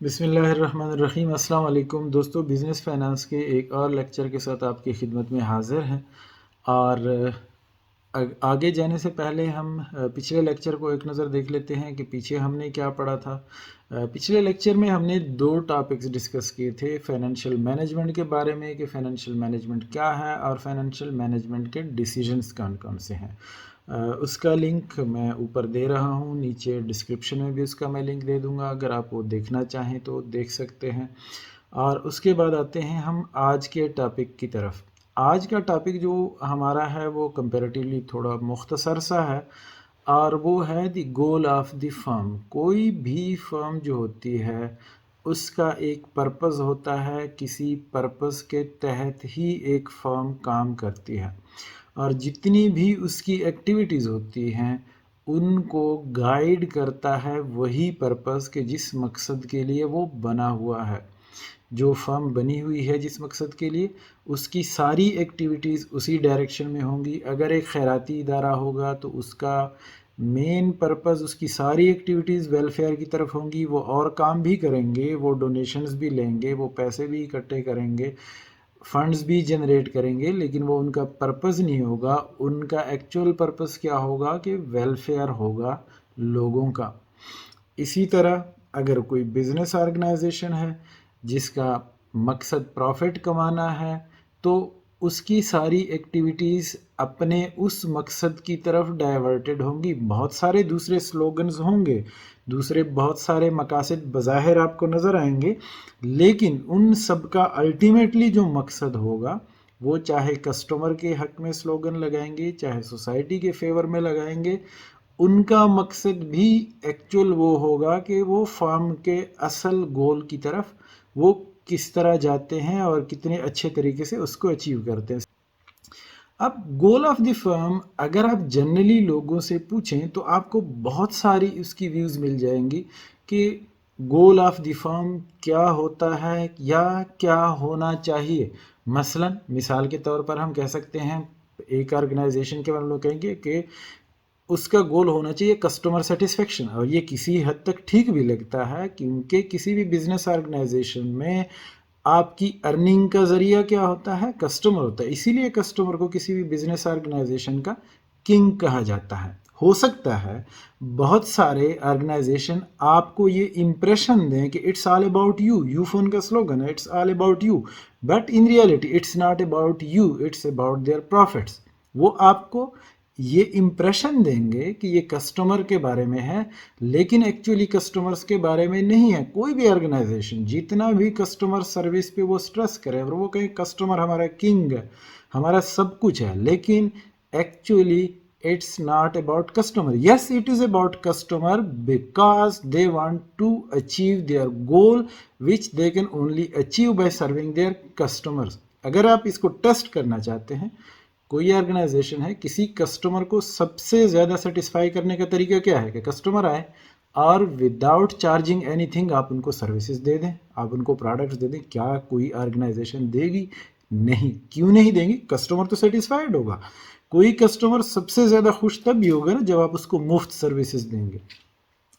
बिस्मिल्लाहिर्रहमानिर्रहीम। अस्सलाम वालेकुम दोस्तों, बिज़नेस फ़ाइनेंस के एक और लेक्चर के साथ आपकी खिदमत में हाज़िर हैं। और आगे जाने से पहले हम पिछले लेक्चर को एक नज़र देख लेते हैं कि पीछे हमने क्या पढ़ा था। पिछले लेक्चर में हमने दो टॉपिक्स डिस्कस किए थे, फाइनेंशियल मैनेजमेंट के बारे में कि फाइनेंशियल मैनेजमेंट क्या है और फाइनेंशियल मैनेजमेंट के डिसीजंस कौन कौन से हैं। उसका लिंक मैं ऊपर दे रहा हूँ, नीचे डिस्क्रिप्शन में भी उसका मैं लिंक दे दूँगा, अगर आप वो देखना चाहें तो देख सकते हैं। और उसके बाद आते हैं हम आज के टॉपिक की तरफ। आज का टॉपिक जो हमारा है वो कंपैरेटिवली थोड़ा मुख्तसर सा है, और वो है the goal of the firm. कोई भी फर्म जो होती है उसका एक पर्पज़ होता है, किसी पर्पज़ के तहत ही एक फर्म काम करती है, और जितनी भी उसकी एक्टिविटीज़ होती हैं उनको गाइड करता है वही पर्पज़ के जिस मकसद के लिए वो बना हुआ है। जो फर्म बनी हुई है जिस मकसद के लिए, उसकी सारी एक्टिविटीज़ उसी डायरेक्शन में होंगी। अगर एक खैराती इदारा होगा तो उसका मेन पर्पज़, उसकी सारी एक्टिविटीज़ वेलफेयर की तरफ होंगी। वो और काम भी करेंगे, वो डोनेशंस भी लेंगे, वो पैसे भी इकट्ठे करेंगे, फंड्स भी जनरेट करेंगे, लेकिन वो उनका पर्पज़ नहीं होगा। उनका एक्चुअल पर्पज़ क्या होगा कि वेलफेयर होगा लोगों का। इसी तरह अगर कोई बिज़नेस ऑर्गेनाइजेशन है जिसका मकसद प्रॉफिट कमाना है, तो उसकी सारी एक्टिविटीज़ अपने उस मकसद की तरफ डाइवर्टेड होंगी। बहुत सारे दूसरे स्लोगन्स होंगे, दूसरे बहुत सारे मकासद बज़ाहिर आपको नज़र आएंगे, लेकिन उन सब का अल्टीमेटली जो मकसद होगा वो चाहे कस्टमर के हक में स्लोगन लगाएंगे, चाहे सोसाइटी के फेवर में लगाएंगे, उनका मकसद भी एक्चुअल वो होगा कि वो फर्म के असल गोल की तरफ वो किस तरह जाते हैं और कितने अच्छे तरीके से उसको अचीव करते हैं। अब गोल ऑफ द फर्म अगर आप जनरली लोगों से पूछें तो आपको बहुत सारी उसकी व्यूज़ मिल जाएंगी कि गोल ऑफ द फर्म क्या होता है या क्या होना चाहिए। मसलन मिसाल के तौर पर हम कह सकते हैं, एक ऑर्गेनाइजेशन के बारे में लोग कहेंगे कि उसका गोल होना चाहिए कस्टमर सेटिस्फेक्शन, और ये किसी हद तक ठीक भी लगता है, क्योंकि किसी भी बिजनेस ऑर्गेनाइजेशन में आपकी अर्निंग का ज़रिया क्या होता है? कस्टमर होता है। इसीलिए कस्टमर को किसी भी बिजनेस ऑर्गेनाइजेशन का किंग कहा जाता है। हो सकता है बहुत सारे ऑर्गेनाइजेशन आपको ये इंप्रेशन दें कि it's all about you, Ufone का स्लोगन है it's all about you, but in reality it's not about you, it's about their profits. वो आपको ये इम्प्रेशन देंगे कि ये कस्टमर के बारे में है, लेकिन एक्चुअली कस्टमर्स के बारे में नहीं है। कोई भी ऑर्गेनाइजेशन जितना भी कस्टमर सर्विस पे वो स्ट्रेस करे और वो कहें कस्टमर हमारा किंग है, हमारा सब कुछ है, लेकिन actually it's not about customer. Yes, it is about customer because they want to achieve their goal which they can only achieve by serving their customers. अगर आप इसको टेस्ट करना चाहते हैं, कोई ऑर्गेनाइजेशन है, किसी कस्टमर को सबसे ज़्यादा सेटिस्फाई करने का तरीका क्या है कि कस्टमर आए और विदाउट चार्जिंग एनीथिंग आप उनको सर्विसेज दे दें, आप उनको प्रोडक्ट्स दे दें। क्या कोई ऑर्गेनाइजेशन देगी? नहीं। क्यों नहीं देंगी? कस्टमर तो सेटिस्फाइड होगा। कोई कस्टमर सबसे ज़्यादा खुश तब भी होगा ना जब आप उसको मुफ्त सर्विसेज देंगे,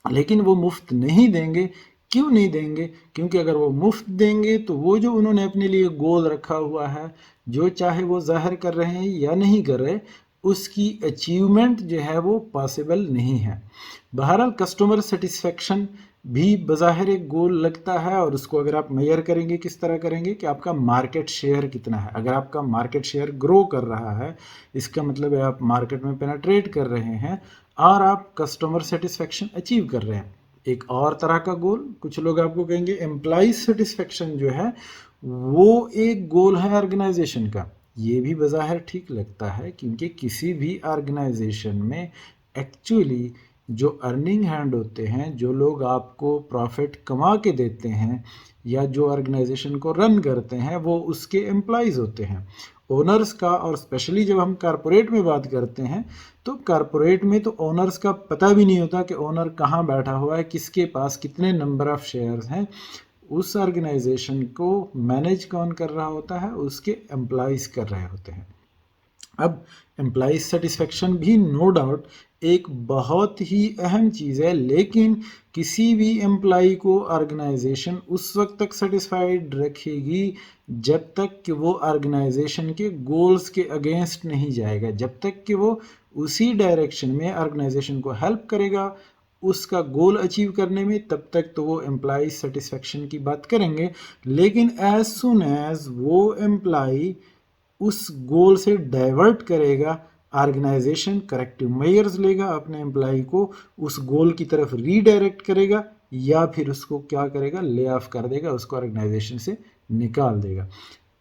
लेकिन वो मुफ्त नहीं देंगे। क्यों नहीं देंगे? क्योंकि अगर वो मुफ्त देंगे तो वो जो उन्होंने अपने लिए गोल रखा हुआ है, जो चाहे वो जाहिर कर रहे हैं या नहीं कर रहे, उसकी अचीवमेंट जो है वो पॉसिबल नहीं है। बहरहाल कस्टमर सेटिस्फेक्शन भी बज़ाहिर एक गोल लगता है, और उसको अगर आप मेजर करेंगे किस तरह करेंगे कि आपका मार्केट शेयर कितना है। अगर आपका मार्केट शेयर ग्रो कर रहा है, इसका मतलब है आप मार्केट में पेनिट्रेट कर रहे हैं और आप कस्टमर सेटिस्फेक्शन अचीव कर रहे हैं। एक और तरह का गोल, कुछ लोग आपको कहेंगे एम्प्लॉय सेटिस्फेक्शन जो है वो एक गोल है ऑर्गेनाइजेशन का। ये भी बज़ाहिर ठीक लगता है, क्योंकि किसी भी ऑर्गेनाइजेशन में एक्चुअली जो अर्निंग हैंड होते हैं, जो लोग आपको प्रॉफिट कमा के देते हैं या जो ऑर्गेनाइजेशन को रन करते हैं, वो उसके एम्प्लॉयज़ होते हैं। ओनर्स का, और स्पेशली जब हम कारपोरेट में बात करते हैं तो कारपोरेट में तो ओनर्स का पता भी नहीं होता कि ओनर कहाँ बैठा हुआ है, किसके पास कितने नंबर ऑफ शेयर्स हैं। उस ऑर्गेनाइजेशन को मैनेज कौन कर रहा होता है? उसके एम्प्लॉयज़ कर रहे होते हैं। अब एम्प्लॉय सेटिस्फेक्शन भी नो डाउट एक बहुत ही अहम चीज़ है, लेकिन किसी भी एम्प्लॉय को ऑर्गेनाइजेशन उस वक्त तक सेटिस्फाइड रखेगी जब तक कि वो ऑर्गेनाइजेशन के गोल्स के अगेंस्ट नहीं जाएगा, जब तक कि वो उसी डायरेक्शन में ऑर्गेनाइजेशन को हेल्प करेगा उसका गोल अचीव करने में, तब तक तो वो एम्प्लॉय सेटिस्फेक्शन की बात करेंगे। लेकिन एज सुन एज वो एम्प्लॉय उस गोल से डाइवर्ट करेगा, ऑर्गेनाइजेशन करेक्टिव मेजर्स लेगा, अपने एम्प्लॉय को उस गोल की तरफ रीडायरेक्ट करेगा या फिर उसको क्या करेगा, ले ऑफ कर देगा, उसको ऑर्गेनाइजेशन से निकाल देगा।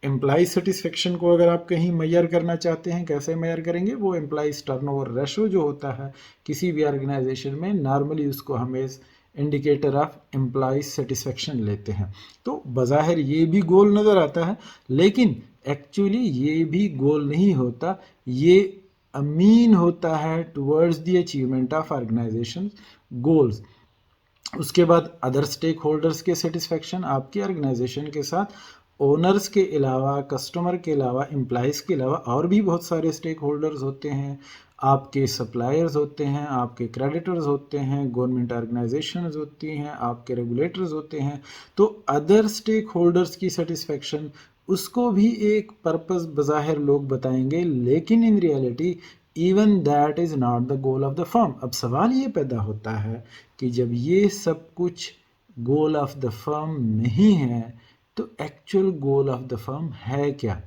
एम्प्लॉय सेटिस्फेक्शन को अगर आप कहीं मेजर करना चाहते हैं, कैसे मेजर करेंगे, वो एम्प्लॉयज टर्नओवर रेशो जो होता है किसी भी ऑर्गेनाइजेशन में, नॉर्मली उसको हम as indicator of employee satisfaction लेते हैं। तो बज़ाहिर ये भी गोल नज़र आता है, लेकिन एक्चुअली ये भी गोल नहीं होता, ये अमीन होता है towards the achievement of organisation goals. उसके बाद अदर स्टेक होल्डर्स के सेटिस्फेक्शन, आपके ऑर्गेनाइजेशन के साथ ओनर्स के अलावा, कस्टमर के अलावा, एम्प्लॉयज़ के अलावा और भी बहुत सारे स्टेक होल्डर्स होते हैं। आपके सप्लायर्स होते हैं, आपके क्रेडिटर्स होते हैं, गवर्नमेंट ऑर्गेनाइजेशंस होती हैं, आपके रेगुलेटर्स होते हैं। तो अदर स्टेक होल्डर्स की सेटिस्फेक्शन उसको भी एक पर्पस बज़ाहिर लोग बताएंगे, लेकिन in reality even that is not the goal of the firm. अब सवाल ये पैदा होता है कि जब ये सब कुछ गोल ऑफ द फर्म नहीं है तो actual goal of the firm है क्या?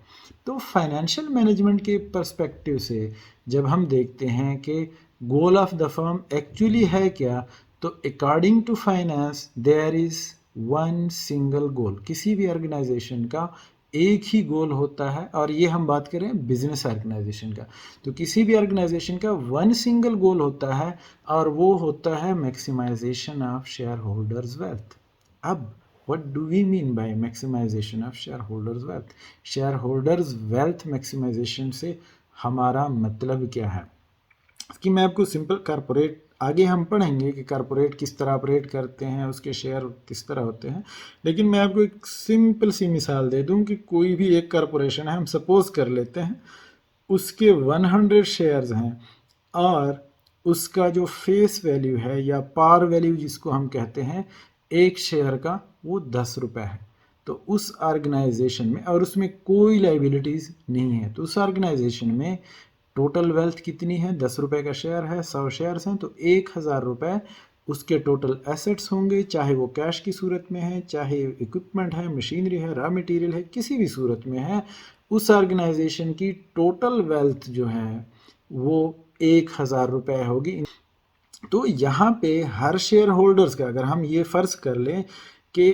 तो फाइनेंशियल मैनेजमेंट के पर्सपेक्टिव से जब हम देखते हैं कि goal of the firm actually है क्या, तो according to finance there is one single goal. किसी भी ऑर्गेनाइजेशन का एक ही गोल होता है, और ये हम बात करें बिजनेस ऑर्गेनाइजेशन का, तो किसी भी ऑर्गेनाइजेशन का वन सिंगल गोल होता है और वो होता है maximisation of share holders wealth. अब what do we mean by maximization of shareholders wealth? shareholders wealth maximization से हमारा मतलब क्या है, कि मैं आपको सिंपल कारपोरेट, आगे हम पढ़ेंगे कि कारपोरेट किस तरह ऑपरेट करते हैं, उसके शेयर किस तरह होते हैं, लेकिन मैं आपको एक सिंपल सी मिसाल दे दूं कि कोई भी एक कारपोरेशन है, हम सपोज कर लेते हैं उसके 100 शेयर्स हैं और उसका जो फेस वैल्यू है या पार वैल्यू जिसको हम कहते हैं एक शेयर का, वो 10 रुपये है। तो उस ऑर्गेनाइजेशन में, और उसमें कोई लाइबिलिटीज़ नहीं है, तो उस ऑर्गेनाइजेशन में टोटल वेल्थ कितनी है, 10 रुपये का शेयर है, 100 शेयर्स हैं, तो 1000 रुपये उसके टोटल एसेट्स होंगे, चाहे वो कैश की सूरत में है, चाहे इक्विपमेंट है, मशीनरी है, रॉ मटेरियल है, किसी भी सूरत में है, उस ऑर्गेनाइजेशन की टोटल वेल्थ जो है वो 1000 रुपये होगी। तो यहाँ पे हर शेयर होल्डर्स का, अगर हम ये फ़र्ज़ कर लें कि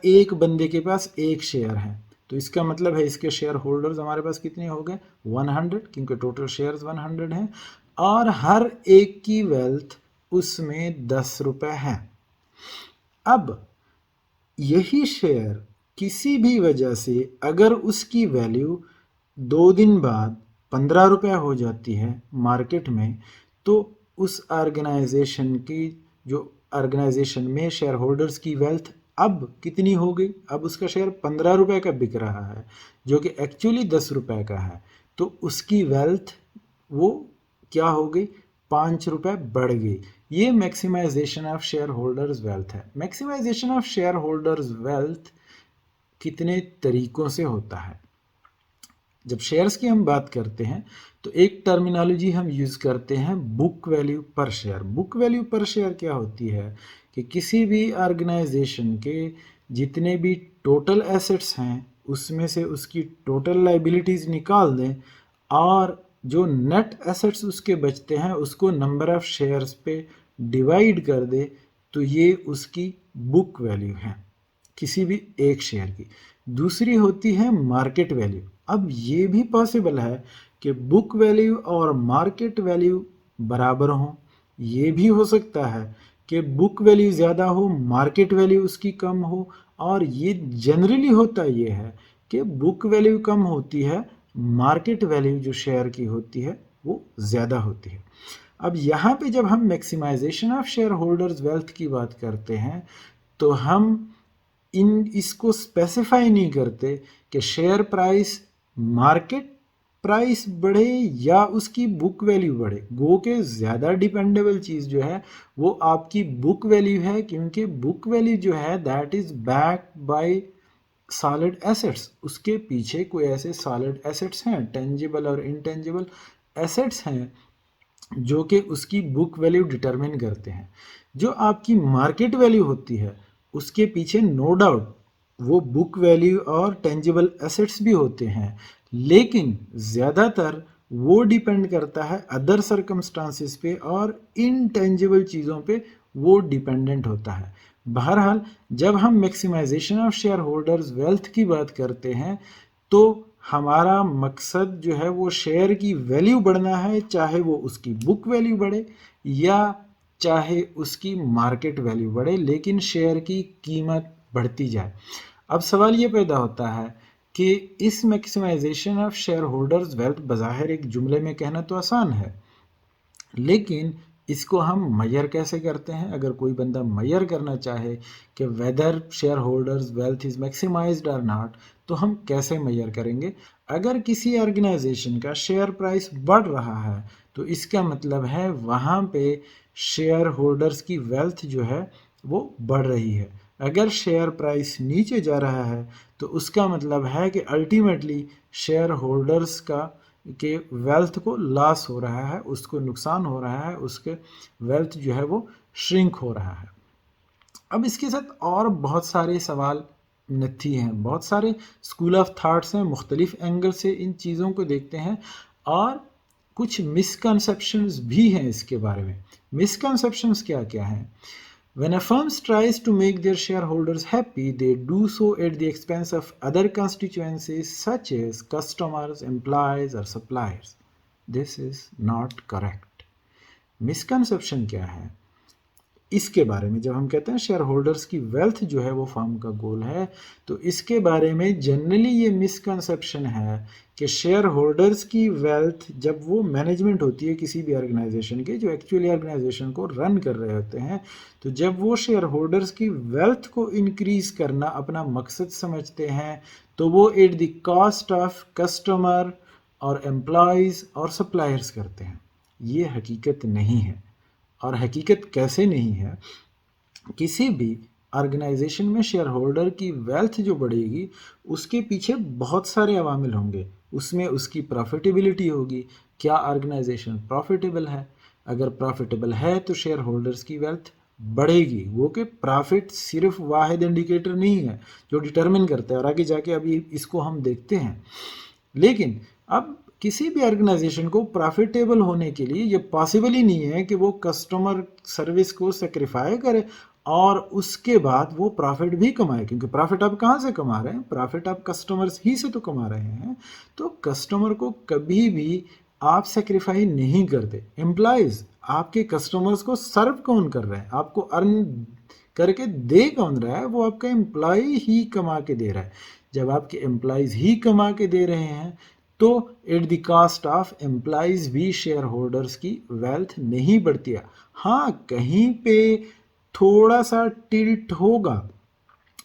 एक बंदे के पास एक शेयर है, तो इसका मतलब है इसके शेयर होल्डर्स हमारे पास कितने हो गए, 100, क्योंकि टोटल शेयर्स 100 हैं, और हर एक की वेल्थ उसमें 10 रुपये है। अब यही शेयर किसी भी वजह से अगर उसकी वैल्यू 2 दिन बाद 15 रुपये हो जाती है मार्केट में, तो उस ऑर्गेनाइजेशन की, जो ऑर्गेनाइजेशन में शेयर होल्डर्स की वेल्थ अब कितनी हो गई, अब उसका शेयर 15 रुपये का बिक रहा है जो कि एक्चुअली 10 रुपये का है, तो उसकी वेल्थ वो क्या हो गई, 5 रुपये बढ़ गई। ये maximisation of share holders wealth है। Maximisation of share holders wealth कितने तरीकों से होता है? जब शेयर्स की हम बात करते हैं तो एक टर्मिनोलॉजी हम यूज़ करते हैं, बुक वैल्यू पर शेयर। बुक वैल्यू पर शेयर क्या होती है कि किसी भी ऑर्गेनाइजेशन के जितने भी टोटल एसेट्स हैं उसमें से उसकी टोटल लाइबिलिटीज़ निकाल दें और जो नेट एसेट्स उसके बचते हैं उसको नंबर ऑफ़ शेयर्स पे डिवाइड कर दे, तो ये उसकी बुक वैल्यू है किसी भी एक शेयर की। दूसरी होती है मार्केट वैल्यू। अब ये भी पॉसिबल है कि बुक वैल्यू और मार्केट वैल्यू बराबर हों, ये भी हो सकता है कि बुक वैल्यू ज़्यादा हो, मार्केट वैल्यू उसकी कम हो, और ये जनरली होता ये है कि बुक वैल्यू कम होती है, मार्केट वैल्यू जो शेयर की होती है वो ज़्यादा होती है। अब यहाँ पे जब हम maximisation of share holders wealth की बात करते हैं तो हम इसको स्पेसिफाई नहीं करते कि शेयर प्राइस मार्केट प्राइस बढ़े या उसकी बुक वैल्यू बढ़े, गो के ज़्यादा डिपेंडेबल चीज़ जो है वो आपकी बुक वैल्यू है, क्योंकि बुक वैल्यू जो है that is backed by solid assets. उसके पीछे कोई ऐसे सॉलिड एसेट्स हैं, टेंजिबल और इनटेंजिबल एसेट्स हैं जो कि उसकी बुक वैल्यू डिटरमिन करते हैं। जो आपकी मार्केट वैल्यू होती है उसके पीछे नो डाउट वो बुक वैल्यू और टेंजिबल एसेट्स भी होते हैं, लेकिन ज़्यादातर वो डिपेंड करता है अदर सर्कमस्टांसिस पे और इनटेंजिबल चीज़ों पे वो डिपेंडेंट होता है। बहरहाल जब हम maximisation of share holders wealth की बात करते हैं तो हमारा मकसद जो है वो शेयर की वैल्यू बढ़ना है, चाहे वो उसकी बुक वैल्यू बढ़े या चाहे उसकी मार्केट वैल्यू बढ़े, लेकिन शेयर की कीमत बढ़ती जाए। अब सवाल ये पैदा होता है कि इस maximisation of share holders wealth बज़ाहिर एक जुमले में कहना तो आसान है, लेकिन इसको हम मैयर कैसे करते हैं? अगर कोई बंदा मैयर करना चाहे कि whether share holders wealth is maximised और नॉट, तो हम कैसे मैयर करेंगे? अगर किसी ऑर्गेनाइजेशन का शेयर प्राइस बढ़ रहा है तो इसका मतलब है वहाँ पे शेयर होल्डर्स की वेल्थ जो है वो बढ़ रही है। अगर शेयर प्राइस नीचे जा रहा है तो उसका मतलब है कि अल्टीमेटली शेयर होल्डर्स का के वेल्थ को लॉस हो रहा है, उसको नुकसान हो रहा है, उसके वेल्थ जो है वो श्रिंक हो रहा है। अब इसके साथ और बहुत सारे सवाल नथी हैं, बहुत सारे स्कूल ऑफ थाट्स हैं, मुख्तलिफ एंगल से इन चीज़ों को देखते हैं और कुछ मिसकंसेप्शंस भी हैं इसके बारे में। मिसकंसेप्शंस क्या क्या हैं? When a firm tries to make their shareholders happy, they do so at the expense of other constituencies such as customers, employees, or suppliers. This is not correct. Misconception क्या है? इसके बारे में जब हम कहते हैं शेयर होल्डर्स की वेल्थ जो है वो फर्म का गोल है, तो इसके बारे में जनरली ये मिसकंसेप्शन है कि शेयर होल्डर्स की वेल्थ जब वो मैनेजमेंट होती है किसी भी ऑर्गेनाइजेशन के, जो एक्चुअली ऑर्गेनाइजेशन को रन कर रहे होते हैं, तो जब वो शेयर होल्डर्स की वेल्थ को इंक्रीज करना अपना मकसद समझते हैं तो वो at the cost of customer और एम्प्लॉयज़ और सप्लायर्स करते हैं। ये हकीकत नहीं है। और हकीकत कैसे नहीं है? किसी भी ऑर्गेनाइजेशन में शेयर होल्डर की वेल्थ जो बढ़ेगी उसके पीछे बहुत सारे अवामिल होंगे। उसमें उसकी प्रॉफिटेबिलिटी होगी, क्या ऑर्गेनाइजेशन प्रॉफिटेबल है? अगर प्रॉफिटेबल है तो शेयर होल्डर्स की वेल्थ बढ़ेगी। वो कि प्रॉफिट सिर्फ वाहिद इंडिकेटर नहीं है जो डिटरमिन करता है, और आगे जाके अभी इसको हम देखते हैं। लेकिन अब किसी भी ऑर्गेनाइजेशन को प्रॉफिटेबल होने के लिए ये पॉसिबल ही नहीं है कि वो कस्टमर सर्विस को सेक्रीफाई करे और उसके बाद वो प्रॉफिट भी कमाए, क्योंकि प्रॉफिट आप कहाँ से कमा रहे हैं? प्रॉफिट आप कस्टमर्स ही से तो कमा रहे हैं। तो कस्टमर को कभी भी आप सेक्रीफाई नहीं करते। एम्प्लॉयज़, आपके कस्टमर्स को सर्व कौन कर रहे हैं? आपको अर्न करके दे कौन रहा है? वो आपका एम्प्लॉय ही कमा के दे रहा है। जब आपके एम्प्लॉयज़ ही कमा के दे रहे हैं तो at the cost of employees भी शेयर होल्डर्स की वेल्थ नहीं बढ़ती है। हाँ, कहीं पे थोड़ा सा टिल्ट होगा,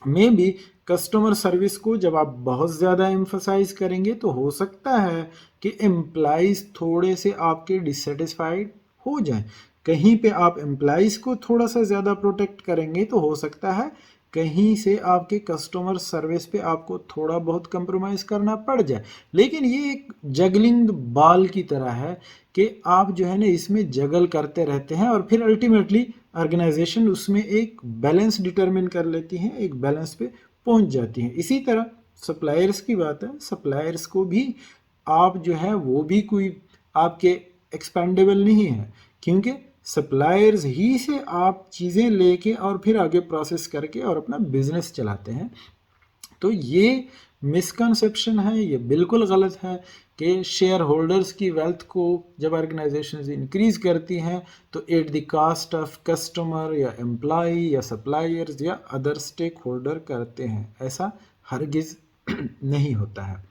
मे बी कस्टमर सर्विस को जब आप बहुत ज़्यादा एम्फसाइज करेंगे तो हो सकता है कि एम्प्लॉयज़ थोड़े से आपके डिससेटिस्फाइड हो जाएं। कहीं पे आप एम्प्लॉयज़ को थोड़ा सा ज़्यादा प्रोटेक्ट करेंगे तो हो सकता है कहीं से आपके कस्टमर सर्विस पे आपको थोड़ा बहुत कंप्रोमाइज़ करना पड़ जाए। लेकिन ये एक जगलिंग बॉल की तरह है कि आप जो है ना इसमें जगल करते रहते हैं और फिर अल्टीमेटली ऑर्गेनाइजेशन उसमें एक बैलेंस डिटरमिन कर लेती हैं, एक बैलेंस पे पहुंच जाती हैं। इसी तरह सप्लायर्स की बात है, सप्लायर्स को भी आप जो है वो भी कोई आपके एक्सपेंडेबल नहीं है, क्योंकि सप्लायर्स ही से आप चीज़ें लेके और फिर आगे प्रोसेस करके और अपना बिजनेस चलाते हैं। तो ये मिसकंसेप्शन है, ये बिल्कुल गलत है कि शेयर होल्डर्स की वेल्थ को जब ऑर्गेनाइजेशन इंक्रीज करती हैं तो at the cost of customer या एम्प्लॉय या सप्लायर्स या अदर स्टेक होल्डर करते हैं। ऐसा हरगिज नहीं होता है।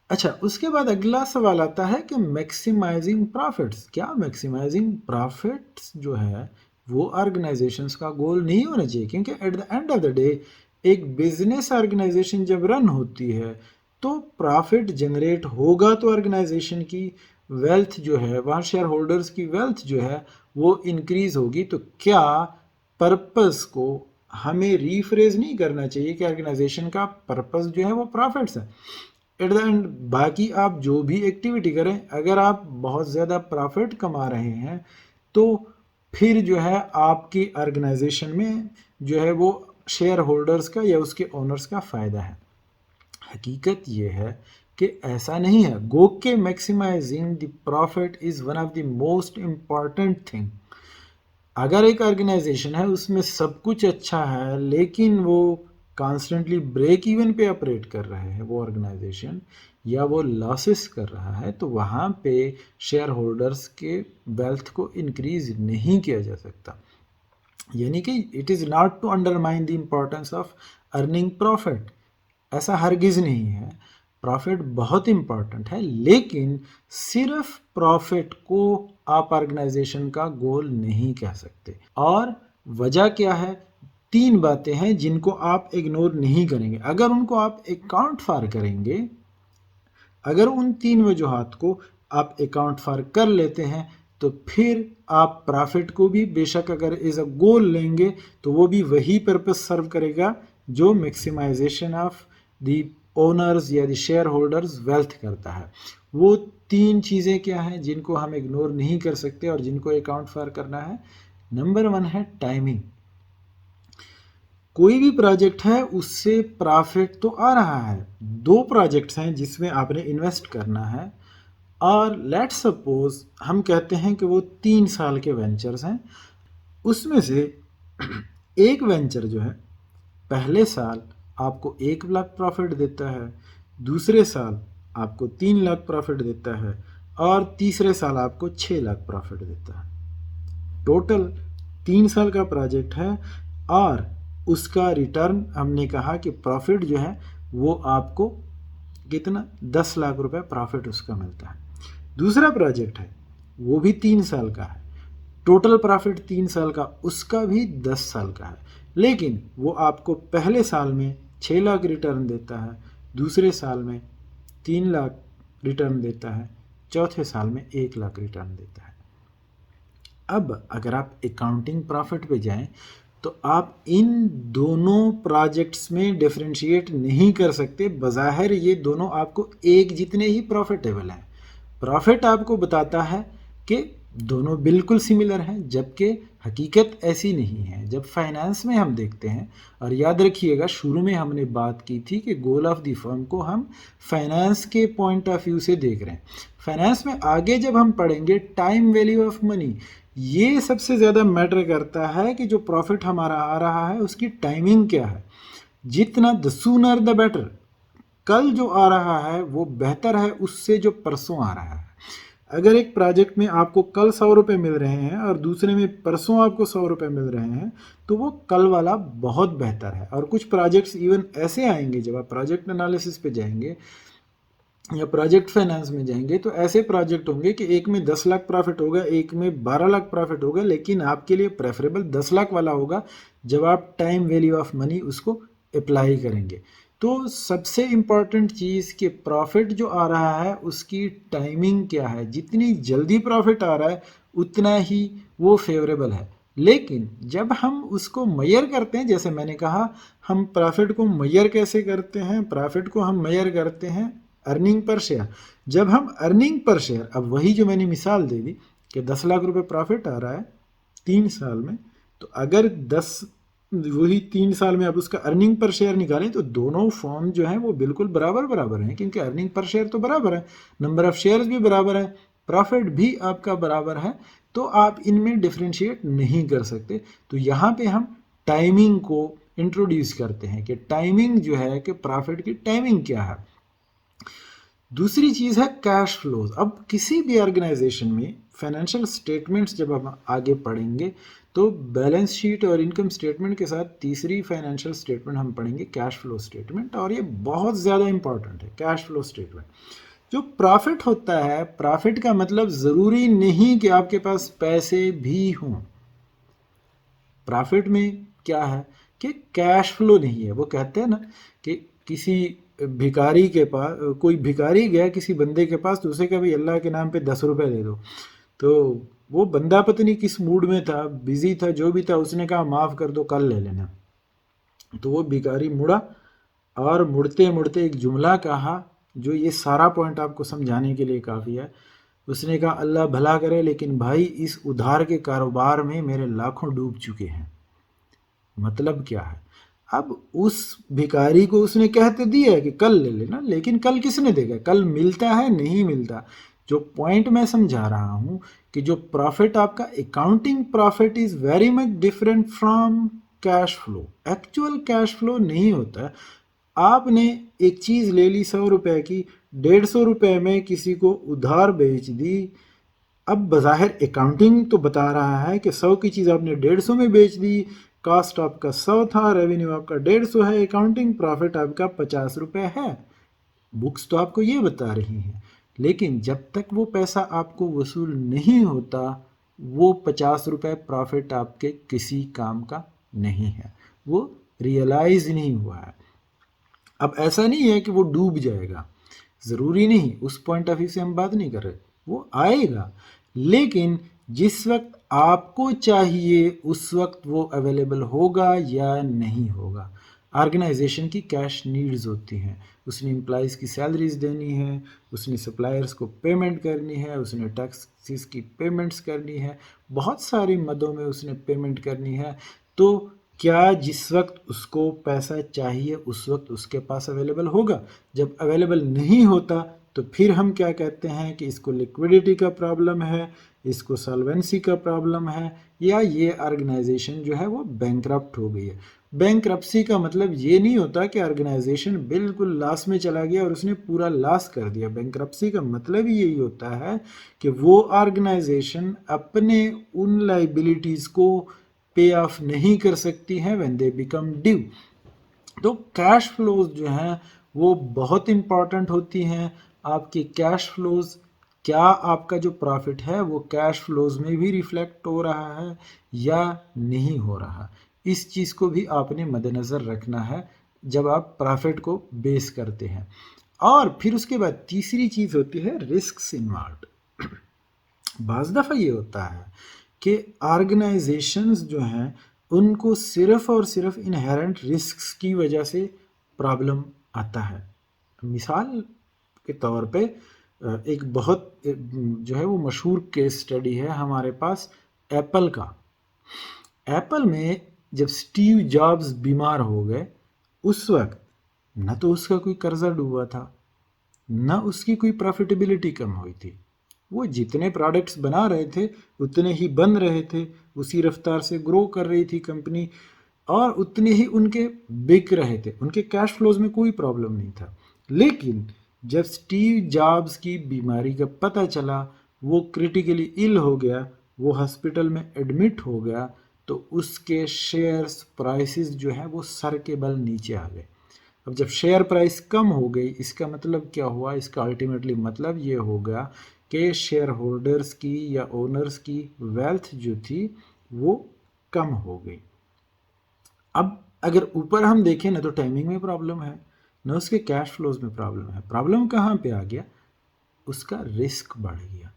अच्छा, उसके बाद अगला सवाल आता है कि मैक्सिमाइजिंग प्रॉफिट्स, क्या मैक्सिमाइजिंग प्रॉफिट्स जो है वो ऑर्गेनाइजेशंस का गोल नहीं होना चाहिए? क्योंकि at the end of the day एक बिजनेस ऑर्गेनाइजेशन जब रन होती है तो प्रॉफिट जनरेट होगा तो ऑर्गेनाइजेशन की वेल्थ जो है, वहाँ शेयर होल्डर्स की वेल्थ जो है वो इंक्रीज होगी। तो क्या पर्पस को हमें रीफ्रेज नहीं करना चाहिए कि ऑर्गेनाइजेशन का पर्पस जो है वो प्रॉफिट्स है। एट द एंड बाकी आप जो भी एक्टिविटी करें, अगर आप बहुत ज़्यादा प्रॉफिट कमा रहे हैं तो फिर जो है आपकी ऑर्गेनाइजेशन में जो है वो शेयर होल्डर्स का या उसके ओनर्स का फ़ायदा है। हकीकत ये है कि ऐसा नहीं है। गो के maximising the profit is one of the most important thing. अगर एक ऑर्गेनाइजेशन है उसमें सब कुछ अच्छा है लेकिन वो कॉन्स्टेंटली ब्रेक इवन पे ऑपरेट कर रहे हैं वो ऑर्गेनाइजेशन, या वो लॉसेस कर रहा है, तो वहाँ पे शेयर होल्डर्स के वेल्थ को इंक्रीज नहीं किया जा सकता। यानी कि it is not to undermine the importance of earning profit, ऐसा हरगिज़ नहीं है। प्रॉफिट बहुत इंपॉर्टेंट है, लेकिन सिर्फ प्रॉफिट को आप ऑर्गेनाइजेशन का गोल नहीं कह सकते। और वजह क्या है? तीन बातें हैं जिनको आप इग्नोर नहीं करेंगे। अगर उनको आप अकाउंट फॉर करेंगे, अगर उन तीन वजूहात को आप अकाउंट फॉर कर लेते हैं, तो फिर आप प्रॉफिट को भी बेशक अगर एज अ गोल लेंगे तो वो भी वही पर्पस सर्व करेगा जो मैक्सिमाइजेशन ऑफ द ओनर्स या द शेयर होल्डर्स वेल्थ करता है। वो तीन चीज़ें क्या हैं जिनको हम इग्नोर नहीं कर सकते और जिनको अकाउंट फॉर करना है? नंबर वन है टाइमिंग। कोई भी प्रोजेक्ट है उससे प्रॉफिट तो आ रहा है। दो प्रोजेक्ट्स हैं जिसमें आपने इन्वेस्ट करना है और लेट्स सपोज हम कहते हैं कि वो 3 साल के वेंचर्स हैं। उसमें से एक वेंचर जो है पहले साल आपको 1 लाख प्रॉफिट देता है, दूसरे साल आपको 3 लाख प्रॉफिट देता है और तीसरे साल आपको 6 लाख प्रॉफिट देता है। टोटल 3 साल का प्रोजेक्ट है और उसका रिटर्न हमने कहा कि प्रॉफिट जो है वो आपको कितना 10 लाख रुपए प्रॉफिट उसका मिलता है। दूसरा प्रोजेक्ट है वो भी 3 साल का है, टोटल प्रॉफिट 3 साल का उसका भी 10 साल का है, लेकिन वो आपको पहले साल में 6 लाख रिटर्न देता है, दूसरे साल में 3 लाख रिटर्न देता है, चौथे साल में 1 लाख रिटर्न देता है। अब अगर आप अकाउंटिंग प्रॉफिट पे जाएं तो आप इन दोनों प्रोजेक्ट्स में डिफरेंशिएट नहीं कर सकते। बज़ाहिर ये दोनों आपको एक जितने ही प्रॉफिटेबल हैं। प्रॉफिट आपको बताता है कि दोनों बिल्कुल सिमिलर हैं, जबकि हकीकत ऐसी नहीं है। जब फाइनेंस में हम देखते हैं, और याद रखिएगा शुरू में हमने बात की थी कि गोल ऑफ द फर्म को हम फाइनेंस के पॉइंट ऑफ व्यू से देख रहे हैं। फाइनेंस में आगे जब हम पढ़ेंगे टाइम वैल्यू ऑफ मनी, ये सबसे ज़्यादा मैटर करता है कि जो प्रॉफिट हमारा आ रहा है उसकी टाइमिंग क्या है। जितना द सूनर द बेटर, कल जो आ रहा है वो बेहतर है उससे जो परसों आ रहा है। अगर एक प्रोजेक्ट में आपको कल 100 रुपये मिल रहे हैं और दूसरे में परसों आपको 100 रुपये मिल रहे हैं, तो वो कल वाला बहुत बेहतर है। और कुछ प्रोजेक्ट्स इवन ऐसे आएंगे, जब आप प्रोजेक्ट एनालिसिस पे जाएंगे या प्रोजेक्ट फाइनेंस में जाएंगे तो ऐसे प्रोजेक्ट होंगे कि एक में 10 लाख प्रॉफिट होगा, एक में 12 लाख प्रॉफिट होगा, लेकिन आपके लिए प्रेफरेबल 10 लाख वाला होगा जब आप टाइम वैल्यू ऑफ मनी उसको अप्लाई करेंगे। तो सबसे इम्पॉर्टेंट चीज़ कि प्रॉफिट जो आ रहा है उसकी टाइमिंग क्या है। जितनी जल्दी प्रॉफिट आ रहा है उतना ही वो फेवरेबल है, लेकिन जब हम उसको मेजर करते हैं, जैसे मैंने कहा हम प्रॉफिट को मेजर कैसे करते हैं? प्रॉफिट को हम मेजर करते हैं अर्निंग पर शेयर। जब हम अर्निंग पर शेयर, अब वही जो मैंने मिसाल दे दी कि 10 लाख रुपए प्रॉफिट आ रहा है 3 साल में, तो अगर 10 वही 3 साल में आप उसका अर्निंग पर शेयर निकालें तो दोनों फॉर्म जो हैं वो बिल्कुल बराबर बराबर हैं, क्योंकि अर्निंग पर शेयर तो बराबर है, नंबर ऑफ शेयर्स भी बराबर है, प्रॉफिट भी आपका बराबर है, तो आप इनमें डिफ्रेंशिएट नहीं कर सकते। तो यहाँ पे हम टाइमिंग को इंट्रोड्यूस करते हैं कि टाइमिंग जो है कि प्रॉफिट की टाइमिंग क्या है। दूसरी चीज़ है कैश फ्लोज। अब किसी भी ऑर्गेनाइजेशन में फाइनेंशियल स्टेटमेंट्स जब हम आगे पढ़ेंगे तो बैलेंस शीट और इनकम स्टेटमेंट के साथ तीसरी फाइनेंशियल स्टेटमेंट हम पढ़ेंगे कैश फ्लो स्टेटमेंट, और ये बहुत ज़्यादा इंपॉर्टेंट है कैश फ्लो स्टेटमेंट। जो प्रॉफिट होता है, प्रॉफिट का मतलब ज़रूरी नहीं कि आपके पास पैसे भी हों। प्रॉफिट में क्या है कि कैश फ्लो नहीं है। वो कहते हैं ना कि किसी भिखारी के पास, कोई भिखारी गया किसी बंदे के पास तो उसे कहा भाई अल्लाह के नाम पे 10 रुपए दे दो, तो वो बंदा पता नहीं किस मूड में था, बिजी था, जो भी था, उसने कहा माफ़ कर दो, कल ले लेना। तो वो भिखारी मुड़ा और मुड़ते मुड़ते एक जुमला कहा जो ये सारा पॉइंट आपको समझाने के लिए काफ़ी है। उसने कहा अल्लाह भला करे, लेकिन भाई इस उधार के कारोबार में मेरे लाखों डूब चुके हैं। मतलब क्या है, अब उस भिखारी को उसने कहते दिया है कि कल ले लेना, लेकिन कल किसने देगा, कल मिलता है नहीं मिलता। जो पॉइंट मैं समझा रहा हूँ कि जो प्रॉफिट आपका accounting profit is very much different from cash flow. Actual cash flow नहीं होता। आपने एक चीज़ ले ली 100 रुपए की, 150 रुपए में किसी को उधार बेच दी। अब बज़ाहिर अकाउंटिंग तो बता रहा है कि 100 की चीज़ आपने 150 में बेच दी, कॉस्ट आपका 100 था, रेवेन्यू आपका 150 है, अकाउंटिंग प्रॉफिट आपका 50 रुपए है। बुक्स तो आपको ये बता रही हैं, लेकिन जब तक वो पैसा आपको वसूल नहीं होता, वो 50 रुपए प्रॉफिट आपके किसी काम का नहीं है, वो रियलाइज नहीं हुआ है। अब ऐसा नहीं है कि वो डूब जाएगा, ज़रूरी नहीं, उस पॉइंट ऑफ व्यू से हम बात नहीं कर रहे, वो आएगा, लेकिन जिस वक्त आपको चाहिए उस वक्त वो अवेलेबल होगा या नहीं होगा। ऑर्गेनाइजेशन की कैश नीड्स होती हैं, उसने एम्प्लॉइज़ की सैलरीज देनी है, उसने सप्लायर्स को पेमेंट करनी है, उसने टैक्सेस की पेमेंट्स करनी है, बहुत सारी मदों में उसने पेमेंट करनी है। तो क्या जिस वक्त उसको पैसा चाहिए उस वक्त उसके पास अवेलेबल होगा? जब अवेलेबल नहीं होता तो फिर हम क्या कहते हैं कि इसको लिक्विडिटी का प्रॉब्लम है, इसको सॉल्वेंसी का प्रॉब्लम है, या ये ऑर्गेनाइजेशन जो है वो बैंकरप्ट हो गई है। बैंकरप्सी का मतलब ये नहीं होता कि ऑर्गेनाइजेशन बिल्कुल लॉस में चला गया और उसने पूरा लॉस कर दिया। बैंकरप्सी का मतलब यही होता है कि वो ऑर्गेनाइजेशन अपने उन लाइबिलिटीज़ को पे ऑफ नहीं कर सकती हैं व्हेन दे बिकम ड्यू। तो कैश फ्लोज जो हैं वो बहुत इंपॉर्टेंट होती हैं। आपकी कैश फ्लोज, क्या आपका जो प्रॉफिट है वो कैश फ्लोज में भी रिफ्लेक्ट हो रहा है या नहीं हो रहा, इस चीज़ को भी आपने मद्देनज़र रखना है जब आप प्रॉफिट को बेस करते हैं। और फिर उसके बाद तीसरी चीज़ होती है रिस्क इन्वॉल्व। बाज़ दफ़ा ये होता है कि ऑर्गेनाइजेशंस जो हैं उनको सिर्फ़ और सिर्फ इनहेरेंट रिस्क्स की वजह से प्रॉब्लम आता है। मिसाल के तौर पे एक बहुत जो है वो मशहूर केस स्टडी है हमारे पास एप्पल का। एप्पल में जब स्टीव जॉब्स बीमार हो गए, उस वक्त न तो उसका कोई कर्जा डूबा था, न उसकी कोई प्रॉफिटेबिलिटी कम हुई थी। वो जितने प्रोडक्ट्स बना रहे थे उतने ही बन रहे थे, उसी रफ्तार से ग्रो कर रही थी कंपनी, और उतने ही उनके बिक रहे थे, उनके कैश फ्लोज में कोई प्रॉब्लम नहीं था। लेकिन जब स्टीव जॉब्स की बीमारी का पता चला, वो क्रिटिकली इल हो गया, वो हॉस्पिटल में एडमिट हो गया, तो उसके शेयर्स प्राइसेस जो है वो सर के बल नीचे आ गए। अब जब शेयर प्राइस कम हो गई, इसका मतलब क्या हुआ, इसका अल्टीमेटली मतलब ये हो गया कि शेयर होल्डर्स की या ओनर्स की वेल्थ जो थी वो कम हो गई। अब अगर ऊपर हम देखें ना तो टाइमिंग में प्रॉब्लम है, ना उसके कैश फ्लोज में प्रॉब्लम है। प्रॉब्लम कहाँ पे आ गया, उसका रिस्क बढ़ गया।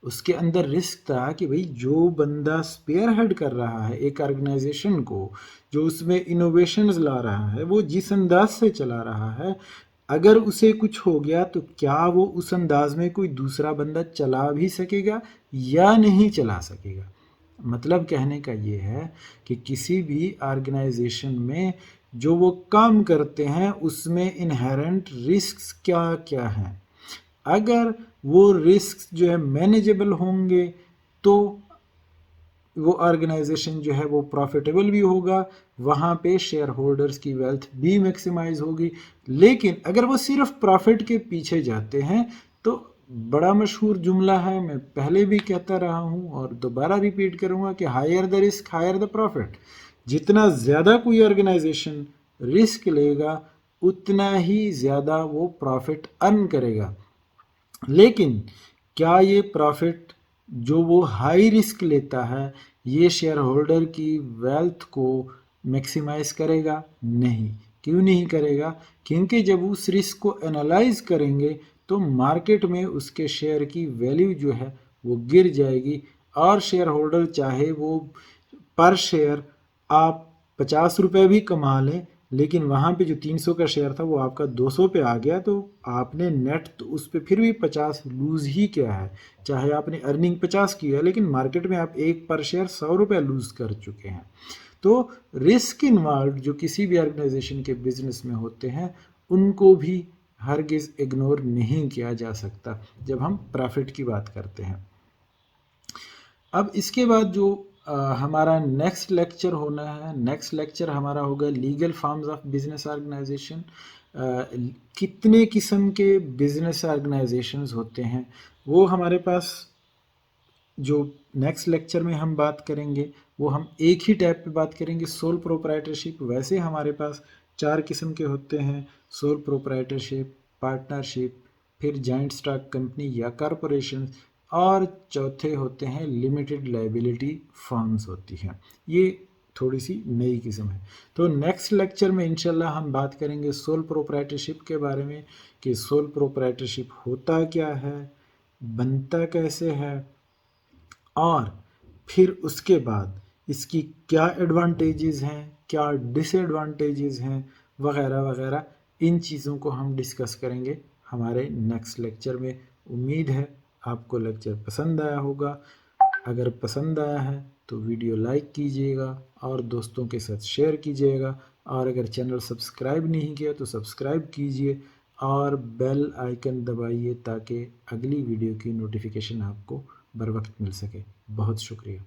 उसके अंदर रिस्क था कि भाई जो बंदा स्पेयर हेड कर रहा है एक ऑर्गेनाइजेशन को, जो उसमें इनोवेशंस ला रहा है, वो जिस अंदाज से चला रहा है, अगर उसे कुछ हो गया तो क्या वो उस अंदाज में कोई दूसरा बंदा चला भी सकेगा या नहीं चला सकेगा। मतलब कहने का ये है कि किसी भी ऑर्गेनाइजेशन में जो वो काम करते हैं उसमें इनहेरेंट रिस्क्स क्या क्या हैं। अगर वो रिस्क जो है मैनेजेबल होंगे तो वो ऑर्गेनाइजेशन जो है वो प्रॉफिटेबल भी होगा, वहाँ पे शेयर होल्डर्स की वेल्थ भी मैक्सिमाइज होगी। लेकिन अगर वो सिर्फ प्रॉफिट के पीछे जाते हैं तो बड़ा मशहूर जुमला है, मैं पहले भी कहता रहा हूँ और दोबारा रिपीट करूँगा कि higher the risk higher the profit. जितना ज़्यादा कोई ऑर्गेनाइजेशन रिस्क लेगा उतना ही ज़्यादा वो प्रॉफिट अर्न करेगा। लेकिन क्या ये प्रॉफिट जो वो हाई रिस्क लेता है ये शेयर होल्डर की वेल्थ को मैक्सिमाइज करेगा? नहीं, क्यों नहीं करेगा? क्योंकि जब उस रिस्क को एनालाइज करेंगे तो मार्केट में उसके शेयर की वैल्यू जो है वो गिर जाएगी, और शेयर होल्डर चाहे वो पर शेयर आप 50 रुपये भी कमा लें, लेकिन वहाँ पे जो 300 का शेयर था वो आपका 200 पे आ गया, तो आपने नेट तो उस पर फिर भी 50 लूज़ ही किया है। चाहे आपने अर्निंग 50 की है, लेकिन मार्केट में आप एक पर शेयर 100 रुपये लूज़ कर चुके हैं। तो रिस्क इन्वॉल्व जो किसी भी ऑर्गेनाइजेशन के बिजनेस में होते हैं, उनको भी हरगिज़ इग्नोर नहीं किया जा सकता जब हम प्रॉफिट की बात करते हैं। अब इसके बाद जो हमारा नेक्स्ट लेक्चर होना है, नेक्स्ट लेक्चर हमारा होगा legal forms of business organisation. कितने किस्म के बिजनेस ऑर्गेनाइजेशंस होते हैं वो हमारे पास जो नेक्स्ट लेक्चर में हम बात करेंगे, वो हम एक ही टाइप पे बात करेंगे, सोल प्रोप्राइटरशिप। वैसे हमारे पास 4 किस्म के होते हैं, सोल प्रोप्राइटरशिप, पार्टनरशिप, फिर जॉइंट स्टॉक कंपनी या कॉरपोरेशन, और चौथे होते हैं लिमिटेड लायबिलिटी फर्म्स होती हैं। ये थोड़ी सी नई किस्म है। तो नेक्स्ट लेक्चर में इंशाल्लाह हम बात करेंगे सोल प्रोप्राइटरशिप के बारे में, कि सोल प्रोप्राइटरशिप होता क्या है, बनता कैसे है, और फिर उसके बाद इसकी क्या एडवांटेजेस हैं, क्या डिसएडवांटेजेस हैं, वगैरह वगैरह। इन चीज़ों को हम डिस्कस करेंगे हमारे नेक्स्ट लेक्चर में। उम्मीद है आपको लेक्चर पसंद आया होगा। अगर पसंद आया है तो वीडियो लाइक कीजिएगा और दोस्तों के साथ शेयर कीजिएगा, और अगर चैनल सब्सक्राइब नहीं किया तो सब्सक्राइब कीजिए और बेल आइकन दबाइए ताकि अगली वीडियो की नोटिफिकेशन आपको बर वक्त मिल सके। बहुत शुक्रिया।